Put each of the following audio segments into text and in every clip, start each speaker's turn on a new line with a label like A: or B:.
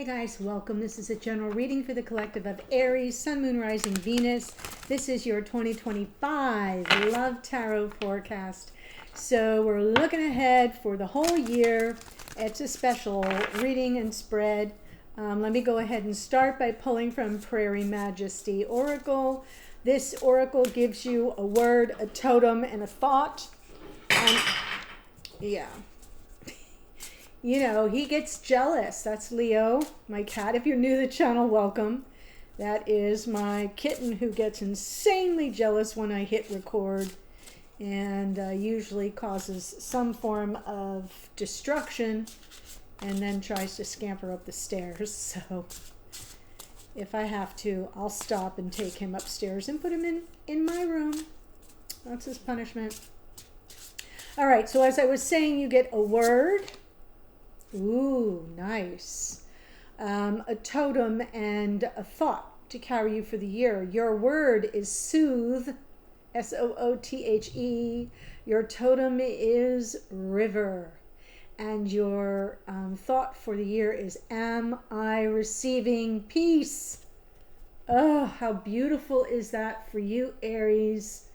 A: Hey guys, welcome. This is a general reading for the collective of Aries, Sun, Moon, Rising, Venus. This is your 2025 Love Tarot forecast. So we're looking ahead for the whole year. It's a special reading and spread. Let me go ahead and start by pulling from Prairie Majesty Oracle. This oracle gives you a word, a totem, and a thought. Yeah. You know, he gets jealous. That's Leo, my cat. If you're new to the channel, welcome. That is my kitten who gets insanely jealous when I hit record and usually causes some form of destruction and then tries to scamper up the stairs. So if I have to, I'll stop and take him upstairs and put him in my room. That's his punishment. All right, so as I was saying, you get a word. Ooh, nice. A totem and a thought to carry you for the year. Your word is soothe, S-O-O-T-H-E. Your totem is river. And your thought for the year is, am I receiving peace? Oh, how beautiful is that for you, Aries?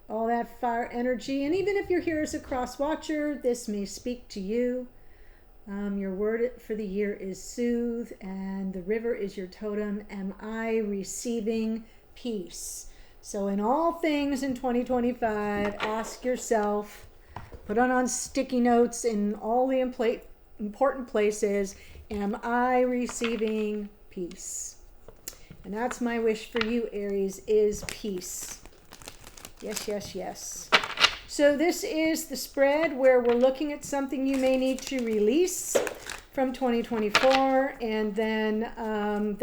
A: All that fire energy. And even if you're here as a cross watcher, this may speak to you. Your word for the year is soothe, and the river is your totem. Am I receiving peace? So in all things in 2025, ask yourself, put on sticky notes in all the important places, am I receiving peace? And that's my wish for you, Aries, is peace. Yes, yes, yes. So this is the spread where we're looking at something you may need to release from 2024, and then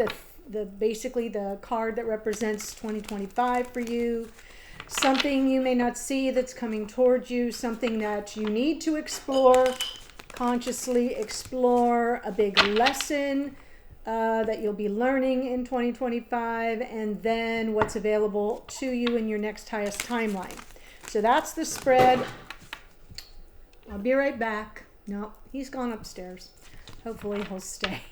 A: basically the card that represents 2025 for you. Something you may not see that's coming towards you, something that you need to explore, consciously explore, a big lesson that you'll be learning in 2025, and then what's available to you in your next highest timeline. So that's the spread. I'll be right back. No, he's gone upstairs. Hopefully he'll stay.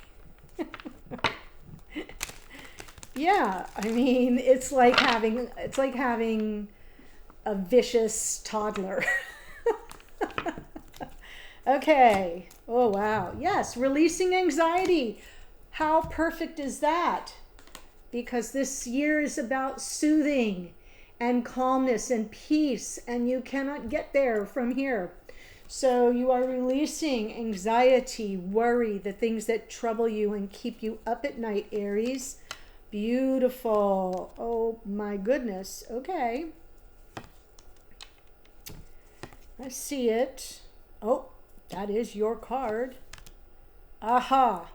A: Yeah, I mean, it's like having a vicious toddler. Okay. Oh, wow. Yes, releasing anxiety. How perfect is that? Because this year is about soothing and calmness and peace, and you cannot get there from here. So you are releasing anxiety, worry, the things that trouble you and keep you up at night, Aries. Beautiful. Oh my goodness. Okay. I see it. Oh, that is your card. Aha.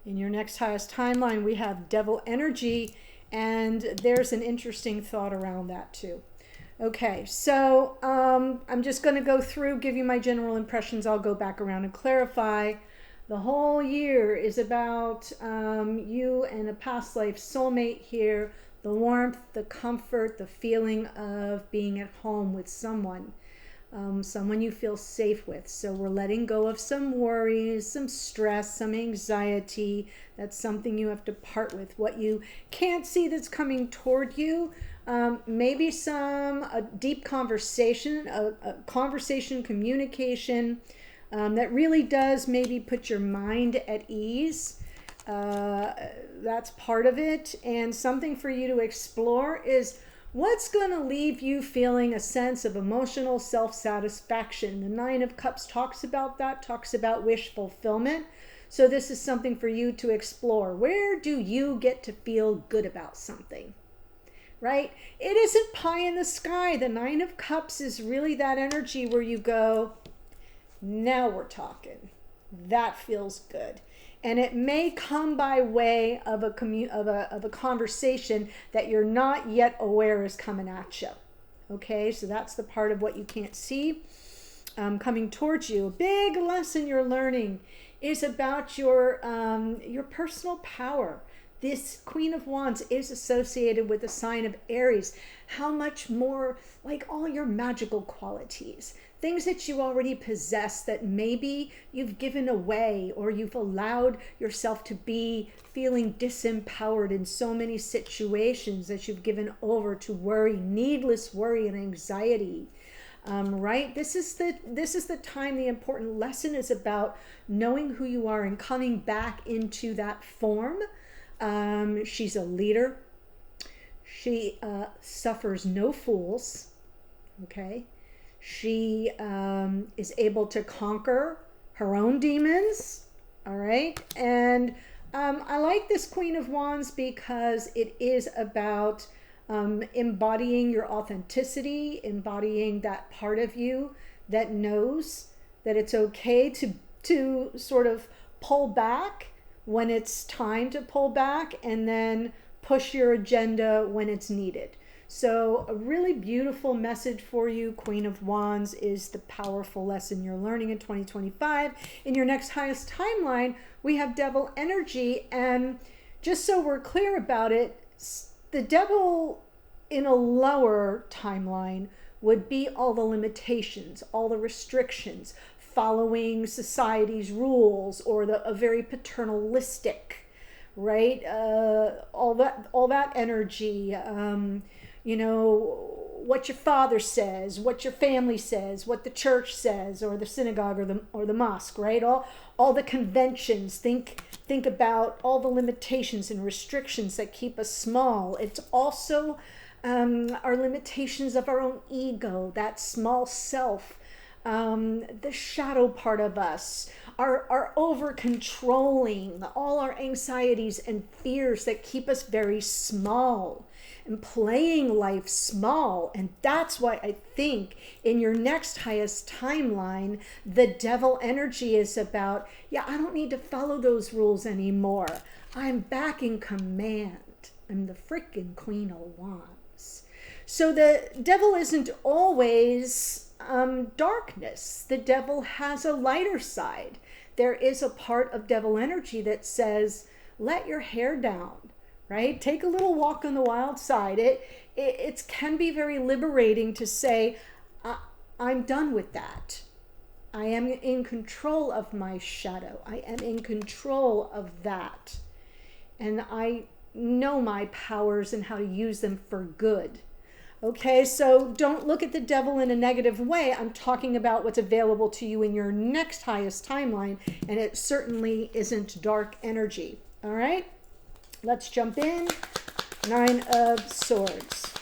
A: In your next highest timeline, we have Devil Energy. And there's an interesting thought around that too. Okay, so I'm just going to go through, give you my general impressions. I'll go back around and clarify. The whole year is about you and a past life soulmate here. The warmth, the comfort, the feeling of being at home with someone. Someone you feel safe with. So we're letting go of some worries, some stress, some anxiety. That's something you have to part with. What you can't see that's coming toward you. Maybe a deep conversation, a conversation, communication that really does maybe put your mind at ease. That's part of it. And something for you to explore is what's going to leave you feeling a sense of emotional self-satisfaction. The Nine of Cups talks about that, talks about wish fulfillment. So this is something for you to explore. Where do you get to feel good about something? Right? It isn't pie in the sky. The Nine of Cups is really that energy where you go, now we're talking. That feels good. And it may come by way of a conversation that you're not yet aware is coming at you. Okay, so that's the part of what you can't see coming towards you. A big lesson you're learning is about your personal power. This Queen of Wands is associated with the sign of Aries. How much more, like all your magical qualities, things that you already possess that maybe you've given away, or you've allowed yourself to be feeling disempowered in so many situations that you've given over to worry, needless worry and anxiety. Right? This is the time. The important lesson is about knowing who you are and coming back into that form. She's a leader. She suffers no fools. Okay. She is able to conquer her own demons. All right. And I like this Queen of Wands because it is about embodying your authenticity, embodying that part of you that knows that it's okay to sort of pull back when it's time to pull back, and then push your agenda when it's needed. So a really beautiful message for you, Queen of Wands, is the powerful lesson you're learning in 2025. In your next highest timeline, we have Devil energy. And just so we're clear about it, the Devil in a lower timeline would be all the limitations, all the restrictions, following society's rules, or a very paternalistic, right? All that energy, what your father says, what your family says, what the church says, or the synagogue, or the mosque, right? All the conventions. Think about all the limitations and restrictions that keep us small. It's also our limitations of our own ego, that small self, the shadow part of us, our over controlling, all our anxieties and fears that keep us very small and playing life small. And that's why I think in your next highest timeline, the Devil energy is about, I don't need to follow those rules anymore. I'm back in command. I'm the freaking Queen of Wands. So the Devil isn't always darkness. The Devil has a lighter side. There is a part of Devil energy that says, let your hair down, right? Take a little walk on the wild side. It can be very liberating to say, I'm done with that. I am in control of my shadow. I am in control of that. And I know my powers and how to use them for good. Okay, so don't look at the Devil in a negative way. I'm talking about what's available to you in your next highest timeline, and it certainly isn't dark energy. All right, let's jump in. 9 of Swords.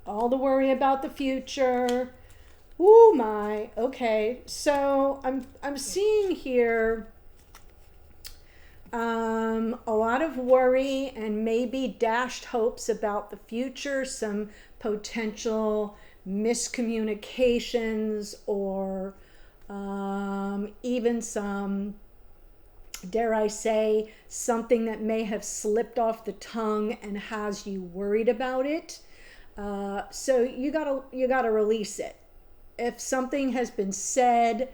A: All the worry about the future. Ooh, my. Okay, so I'm seeing here a lot of worry and maybe dashed hopes about the future, some potential miscommunications, or even some, dare I say, something that may have slipped off the tongue and has you worried about it. So you gotta release it. If something has been said,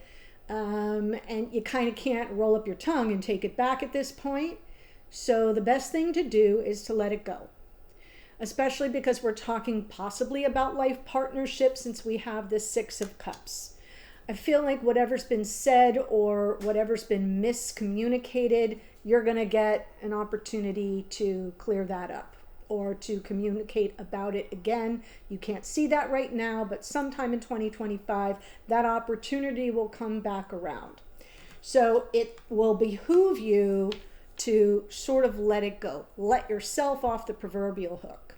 A: and you kind of can't roll up your tongue and take it back at this point. So the best thing to do is to let it go, especially because we're talking possibly about life partnerships, since we have the 6 of Cups. I feel like whatever's been said or whatever's been miscommunicated, you're going to get an opportunity to clear that up or to communicate about it again. You can't see that right now, but sometime in 2025, that opportunity will come back around. So it will behoove you to sort of let it go. Let yourself off the proverbial hook.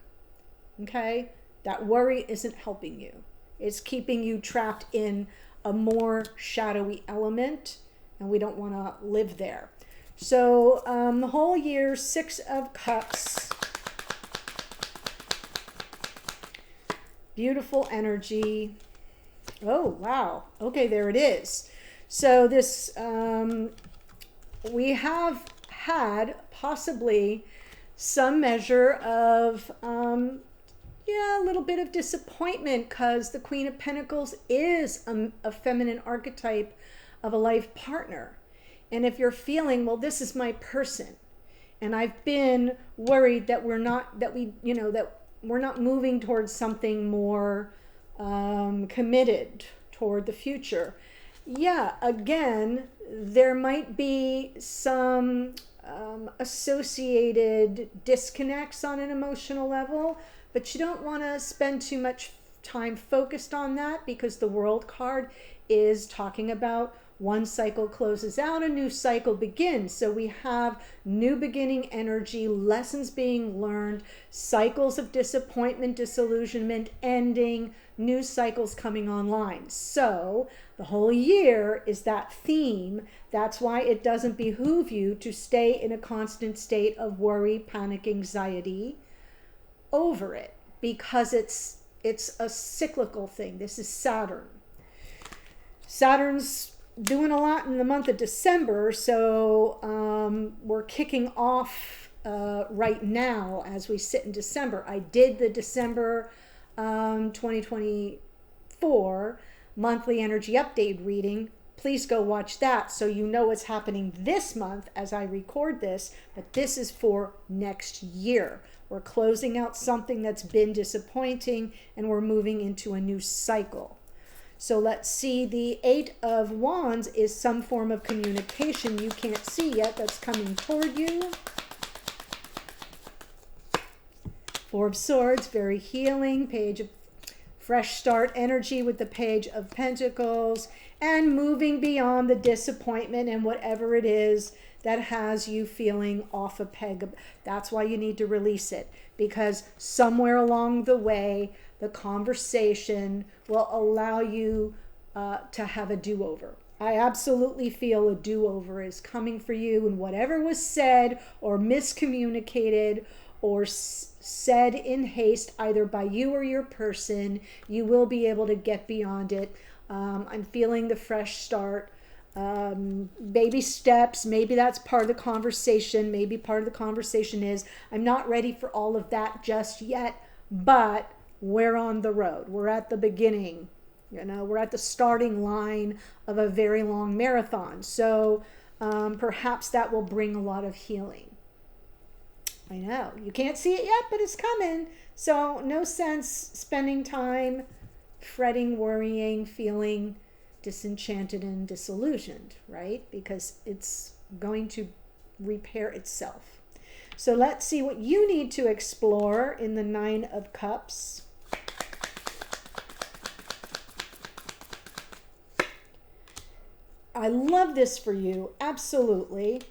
A: Okay? That worry isn't helping you. It's keeping you trapped in a more shadowy element, and we don't want to live there. So the whole year, 6 of Cups. Beautiful energy. Oh, wow. Okay, there it is. So this, we have had possibly some measure of, a little bit of disappointment, because the Queen of Pentacles is a feminine archetype of a life partner. And if you're feeling, well, this is my person, and I've been worried that moving towards something more committed toward the future. Yeah, again, there might be some associated disconnects on an emotional level, but you don't want to spend too much time focused on that, because the World card is talking about one cycle closes out, a new cycle begins. So we have new beginning energy, lessons being learned, cycles of disappointment, disillusionment ending, new cycles coming online. So the whole year is that theme. That's why it doesn't behoove you to stay in a constant state of worry, panic, anxiety over it, because it's a cyclical thing. This is Saturn. Saturn's doing a lot in the month of December, so we're kicking off right now as we sit in December. I did the December 2024 monthly energy update reading. Please go watch that so you know what's happening this month as I record this, but this is for next year. We're closing out something that's been disappointing, and we're moving into a new cycle. So let's see, the Eight of Wands is some form of communication you can't see yet that's coming toward you. Four of Swords, very healing. Page of fresh start energy with the Page of Pentacles, and moving beyond the disappointment and whatever it is that has you feeling off a peg. That's why you need to release it, because somewhere along the way, the conversation will allow you to have a do-over. I absolutely feel a do-over is coming for you, and whatever was said or miscommunicated or said in haste, either by you or your person, you will be able to get beyond it. I'm feeling the fresh start. Baby steps, maybe that's part of the conversation. Maybe part of the conversation is, I'm not ready for all of that just yet, but we're on the road. We're at the beginning. We're at the starting line of a very long marathon. So perhaps that will bring a lot of healing. I know you can't see it yet, but it's coming. So no sense spending time fretting, worrying, feeling disenchanted and disillusioned, right? Because it's going to repair itself. So let's see what you need to explore in the Nine of Cups. I love this for you. Absolutely.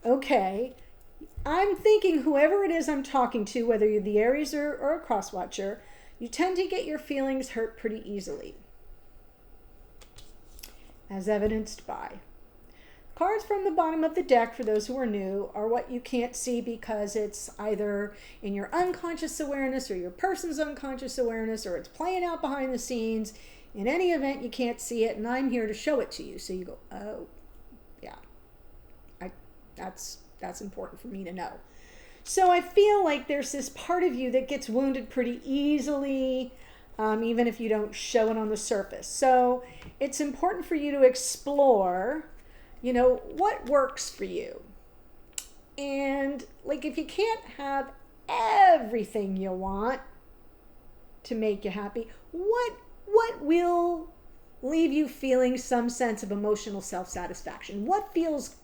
A: Okay. I'm thinking whoever it is I'm talking to, whether you're the Aries or a cross watcher, you tend to get your feelings hurt pretty easily, as evidenced by cards from the bottom of the deck. For those who are new, are what you can't see because it's either in your unconscious awareness or your person's unconscious awareness, or it's playing out behind the scenes. In any event, you can't see it, and I'm here to show it to you. So you go, oh, yeah, that's important for me to know. So I feel like there's this part of you that gets wounded pretty easily, even if you don't show it on the surface. So it's important for you to explore, what works for you. And like, if you can't have everything you want to make you happy, what will leave you feeling some sense of emotional self-satisfaction? What feels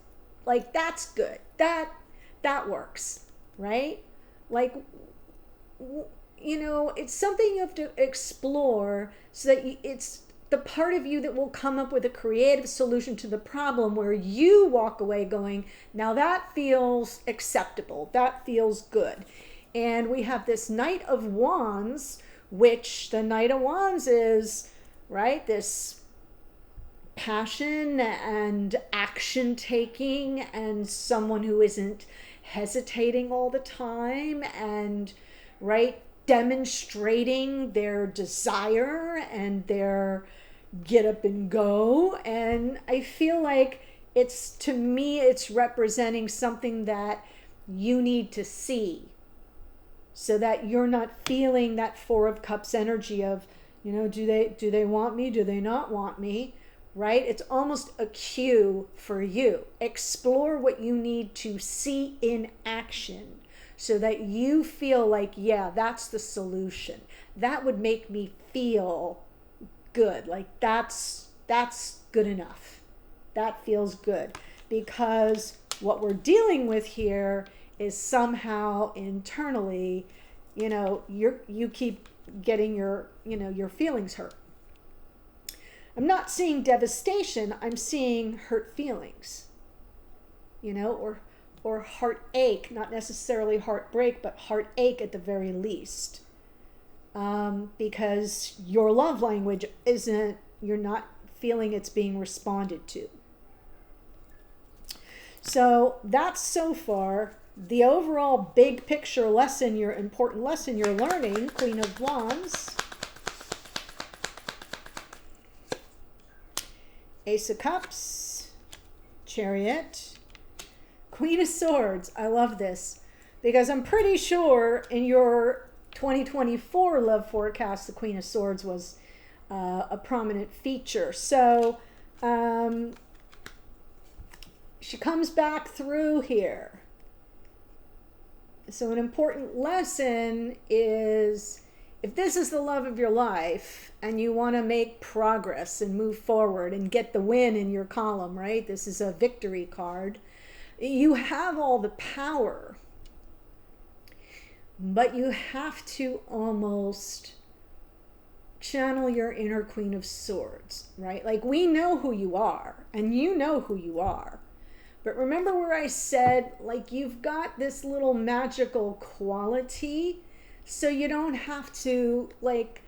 A: like that's good? That works, right? Like, it's something you have to explore so that it's the part of you that will come up with a creative solution to the problem, where you walk away going, now that feels acceptable. That feels good. And we have this Knight of Wands, which the Knight of Wands is, right, this passion and action taking, and someone who isn't hesitating all the time, and right, demonstrating their desire and their get up and go. And I feel like to me it's representing something that you need to see, so that you're not feeling that Four of Cups energy of, do they want me? Do they not want me? Right? It's almost a cue for you. Explore what you need to see in action so that you feel like, yeah, that's the solution. That would make me feel good. Like that's good enough. That feels good, because what we're dealing with here is somehow internally, you keep getting your feelings hurt. I'm not seeing devastation, I'm seeing hurt feelings, or heartache, not necessarily heartbreak, but heartache at the very least. Because your love language you're not feeling it's being responded to. So that's so far the overall big picture lesson, your important lesson you're learning, Queen of Wands, Ace of Cups, Chariot, Queen of Swords. I love this because I'm pretty sure in your 2024 love forecast, the Queen of Swords was a prominent feature. So she comes back through here. So an important lesson is, if this is the love of your life and you want to make progress and move forward and get the win in your column, right? This is a victory card. You have all the power, but you have to almost channel your inner Queen of Swords, right? Like, we know who you are and you know who you are. But remember where I said, like, you've got this little magical quality, so you don't have to, like,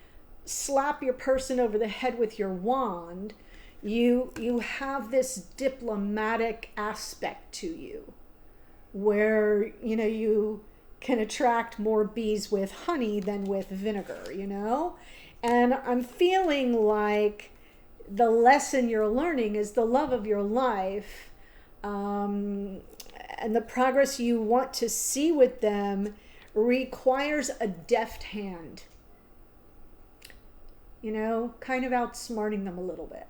A: slap your person over the head with your wand. You have this diplomatic aspect to you where, you can attract more bees with honey than with vinegar, And I'm feeling like the lesson you're learning is the love of your life, and the progress you want to see with them requires a deft hand, kind of outsmarting them a little bit,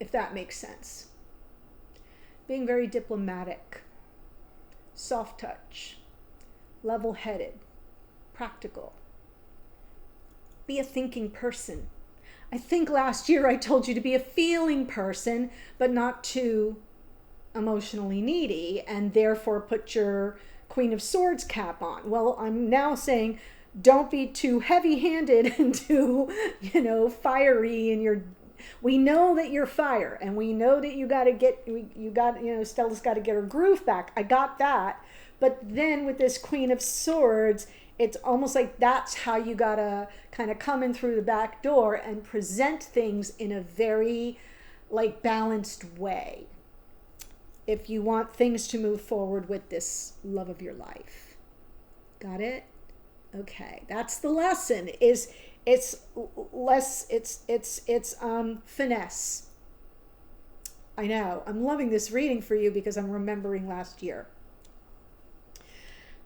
A: if that makes sense. Being very diplomatic, soft touch, level-headed, practical. Be a thinking person. I think last year I told you to be a feeling person, but not too emotionally needy, and therefore put your Queen of Swords cap on. Well, I'm now saying don't be too heavy-handed and too, fiery in your... We know that you're fire, and we know that Stella's got to get her groove back. I got that. But then with this Queen of Swords, it's almost like that's how you got to kind of come in through the back door and present things in a very, balanced way, if you want things to move forward with this love of your life. Got it? Okay, that's the lesson. It's finesse. I know. I'm loving this reading for you because I'm remembering last year.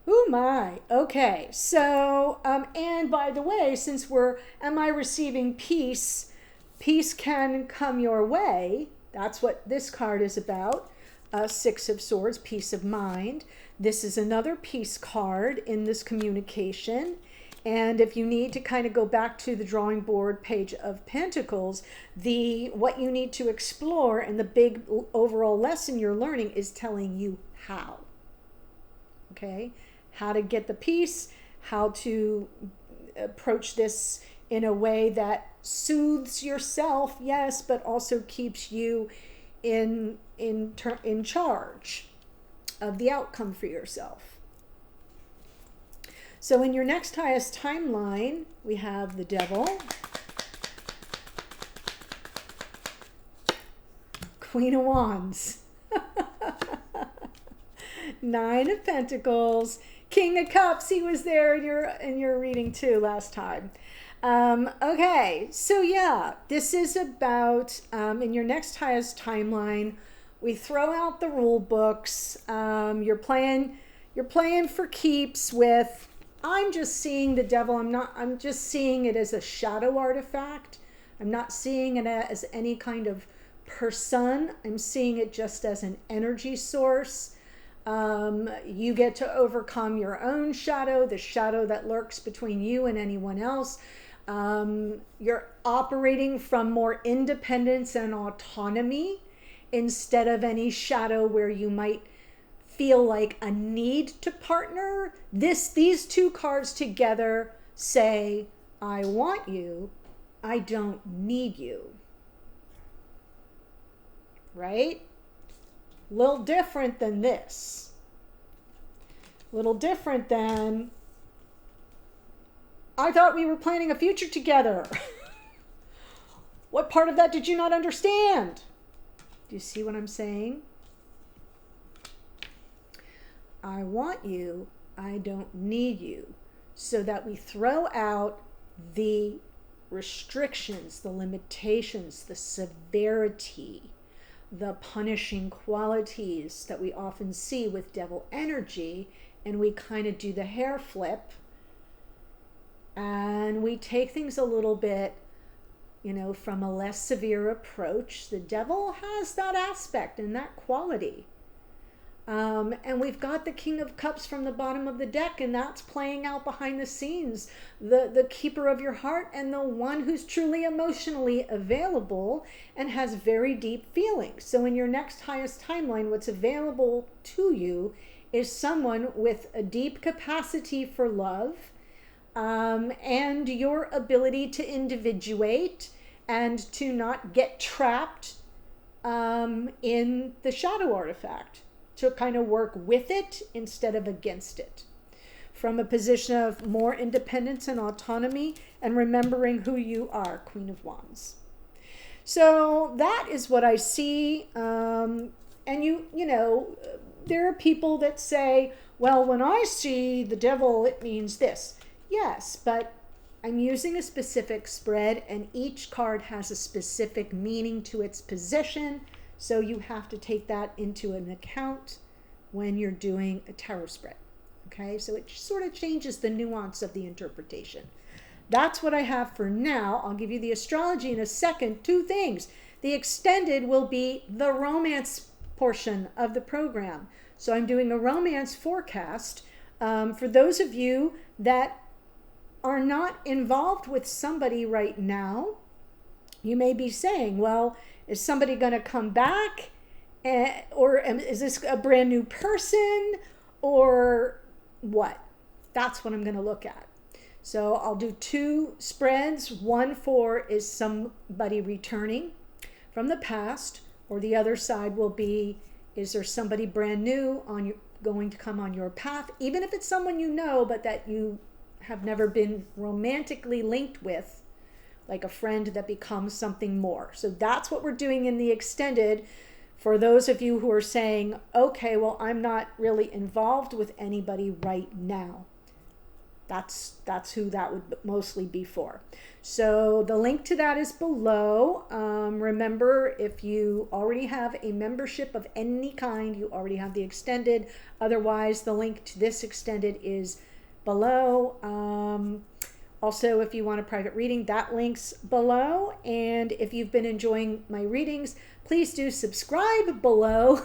A: Oh my. Okay. So, and by the way, since am I receiving peace? Peace can come your way. That's what this card is about. Six of Swords, peace of mind. This is another peace card in this communication. And if you need to kind of go back to the drawing board page of Pentacles, what you need to explore and the big overall lesson you're learning is telling you how. Okay? How to get the peace, how to approach this in a way that soothes yourself, yes, but also keeps you in charge of the outcome for yourself. So in your next highest timeline, we have the Devil, Queen of Wands, Nine of Pentacles, King of Cups. He was there in your reading too last time. Okay, so yeah, this is about in your next highest timeline. We throw out the rule books. You're playing for keeps with. I'm just seeing the Devil. I'm just seeing it as a shadow artifact. I'm not seeing it as any kind of person. I'm seeing it just as an energy source. You get to overcome your own shadow, the shadow that lurks between you and anyone else. You're operating from more independence and autonomy instead of any shadow where you might feel like a need to partner. These two cards together say, I want you, I don't need you. Right? Little different than this. Little different than, I thought we were planning a future together. What part of that did you not understand? Do you see what I'm saying? I want you, I don't need you. So that we throw out the restrictions, the limitations, the severity, the punishing qualities that we often see with devil energy, and we kind of do the hair flip and we take things a little bit, from a less severe approach. The devil has that aspect and that quality. And we've got the King of Cups from the bottom of the deck, and that's playing out behind the scenes. The keeper of your heart and the one who's truly emotionally available and has very deep feelings. So in your next highest timeline, what's available to you is someone with a deep capacity for love, and your ability to individuate and to not get trapped in the shadow artifact, to kind of work with it instead of against it, from a position of more independence and autonomy and remembering who you are, Queen of Wands. So that is what I see. And there are people that say, well, when I see the devil, it means this. Yes, but I'm using a specific spread, and each card has a specific meaning to its position. So you have to take that into an account when you're doing a tarot spread. Okay, so it sort of changes the nuance of the interpretation. That's what I have for now. I'll give you the astrology in a second. Two things. The extended will be the romance portion of the program. So I'm doing a romance forecast for those of you that are not involved with somebody right now. You may be saying, well, is somebody going to come back? Or is this a brand new person? Or what? That's what I'm going to look at. So I'll do two spreads. One for is somebody returning from the past, or the other side will be, is there somebody brand new going to come on your path? Even if it's someone you know, but that you have never been romantically linked with, like a friend that becomes something more. So that's what we're doing in the extended. For those of you who are saying, okay, well, I'm not really involved with anybody right now. That's who that would mostly be for. So the link to that is below. Remember, if you already have a membership of any kind, you already have the extended. Otherwise, the link to this extended is below. Also, if you want a private reading, that link's below. And if you've been enjoying my readings, please do subscribe below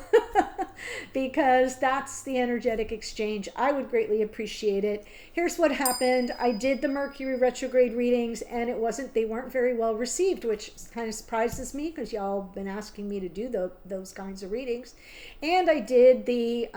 A: because that's the energetic exchange. I would greatly appreciate it. Here's what happened. I did the Mercury retrograde readings, and they weren't very well received, which kind of surprises me because y'all been asking me to do those kinds of readings. And I did the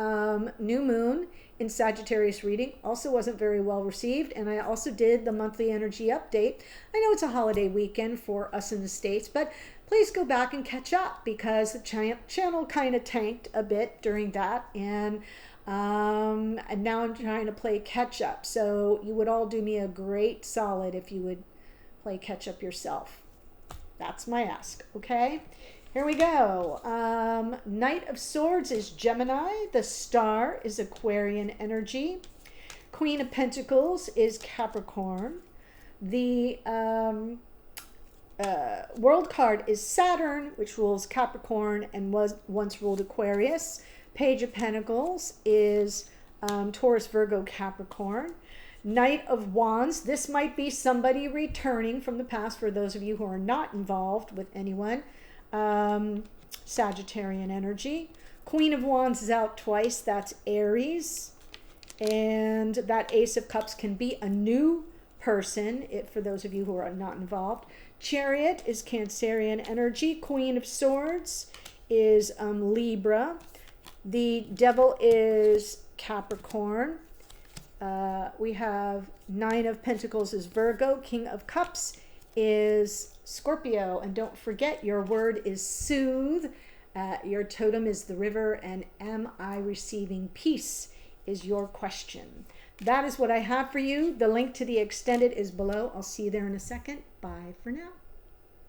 A: new moon in Sagittarius reading, also wasn't very well received. And I also did the monthly energy update. I know it's a holiday weekend for us in the States, but please go back and catch up because the channel kind of tanked a bit during that. And now I'm trying to play catch up. So you would all do me a great solid if you would play catch up yourself. That's my ask, okay? Here we go. Knight of Swords is Gemini. The Star is Aquarian energy. Queen of Pentacles is Capricorn. The World card is Saturn, which rules Capricorn and once ruled Aquarius. Page of Pentacles is Taurus, Virgo, Capricorn. Knight of Wands. This might be somebody returning from the past for those of you who are not involved with anyone. Sagittarian energy. Queen of Wands is out twice. That's Aries. And that Ace of Cups can be a new person, for those of you who are not involved. Chariot is Cancerian energy. Queen of Swords is Libra. The Devil is Capricorn. We have Nine of Pentacles is Virgo. King of Cups is Scorpio. And don't forget, your word is soothe. Your totem is the river. And am I receiving peace is your question. That is what I have for you. The link to the extended is below. I'll see you there in a second. Bye for now.